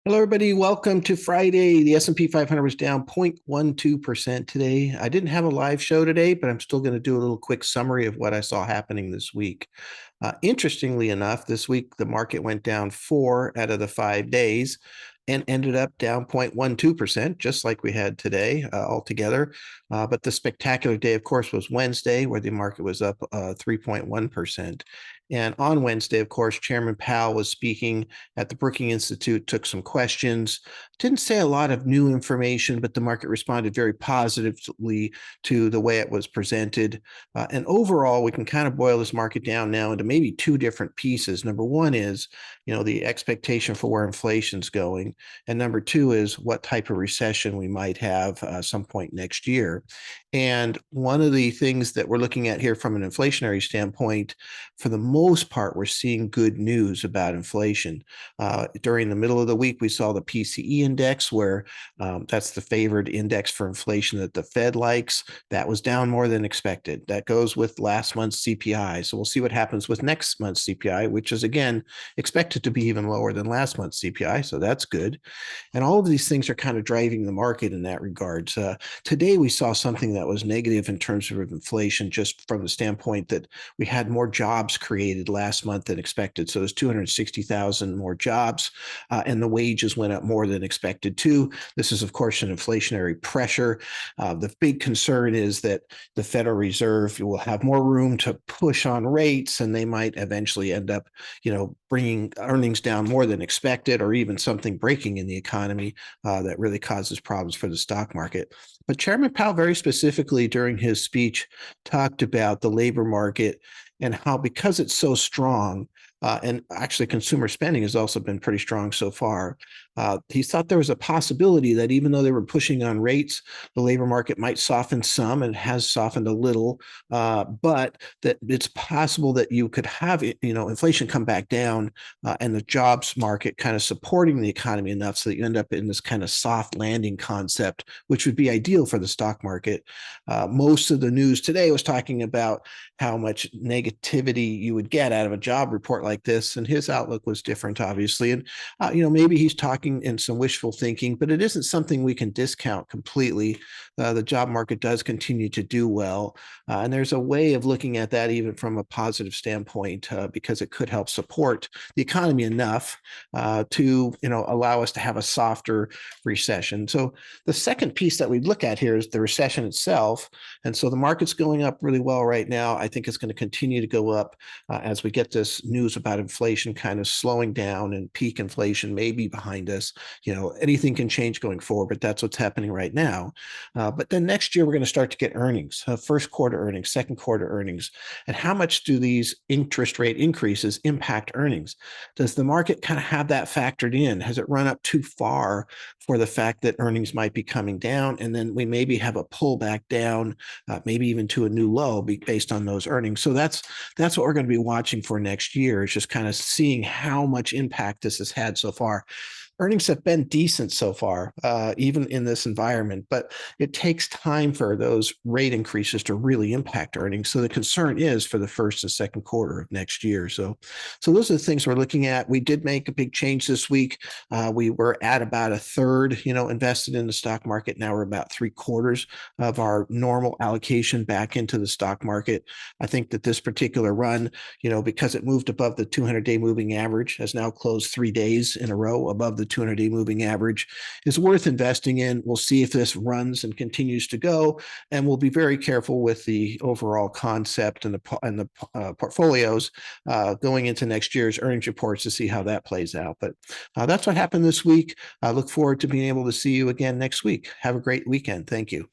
Hello, everybody. Welcome to Friday. The S&P 500 was down 0.12% today. I didn't have a live show today, but I'm still going to do a little quick summary of what I saw happening this week. Interestingly enough, this week the market went down 4 out of the 5 days and ended up down 0.12%, just like we had today altogether. But the spectacular day, of course, was Wednesday, where the market was up 3.1%. And on Wednesday, of course, Chairman Powell was speaking at the Brookings Institute, took some questions, didn't say a lot of new information, but the market responded very positively to the way it was presented. And overall, we can kind of boil this market down now into maybe two different pieces. Number one is, the expectation for where inflation's going. And number two is what type of recession we might have some point next year. And one of the things that we're looking at here from an inflationary standpoint, for the most part, we're seeing good news about inflation. During the middle of the week, we saw the PCE index, where that's the favored index for inflation that the Fed likes. That was down more than expected. That goes with last month's CPI. So we'll see what happens with next month's CPI, which is, again, expected to be even lower than last month's CPI. So that's good. And all of these things are kind of driving the market in that regard. Today, we saw something that was negative in terms of inflation, just from the standpoint that we had more jobs created last month than expected. So there's 260,000 more jobs, and the wages went up more than expected too. This is, of course, an inflationary pressure. The big concern is that the Federal Reserve will have more room to push on rates, and they might eventually end up, bringing earnings down more than expected, or even something breaking in the economy that really causes problems for the stock market. But Chairman Powell, very specifically during his speech, talked about the labor market and how, because it's so strong, and actually consumer spending has also been pretty strong so far, he thought there was a possibility that even though they were pushing on rates, the labor market might soften some, and has softened a little, but that it's possible that you could have, inflation come back down, and the jobs market kind of supporting the economy enough so that you end up in this kind of soft landing concept, which would be ideal for the stock market. Most of the news today was talking about how much negativity you would get out of a job report like this, and his outlook was different, obviously. And maybe he's talking in some wishful thinking, but it isn't something we can discount completely. The job market does continue to do well, and there's a way of looking at that even from a positive standpoint, because it could help support the economy enough to allow us to have a softer recession. So the second piece that we look at here is the recession itself. And so the market's going up really well right now. I think it's going to continue to go up as we get this news about inflation kind of slowing down, and peak inflation may be behind us. Anything can change going forward, but that's what's happening right now. But then next year, we're going to start to get earnings, first quarter earnings, second quarter earnings. And how much do these interest rate increases impact earnings? Does the market kind of have that factored in? Has it run up too far for the fact that earnings might be coming down, and then we maybe have a pullback down, maybe even to a new low based on those earnings? So that's what we're going to be watching for next year, is just kind of seeing how much impact this has had so far. Earnings have been decent so far, even in this environment, but it takes time for those rate increases to really impact earnings. So the concern is for the first and second quarter of next year. So those are the things we're looking at. We did make a big change this week. We were at about a third, invested in the stock market. Now we're about 3/4 of our normal allocation back into the stock market. I think that this particular run, because it moved above the 200-day moving average, has now closed 3 days in a row above the 200-day moving average, is worth investing in. We'll see if this runs and continues to go, and we'll be very careful with the overall concept and the portfolios going into next year's earnings reports to see how that plays out. But that's what happened this week. I look forward to being able to see you again next week. Have a great weekend. Thank you.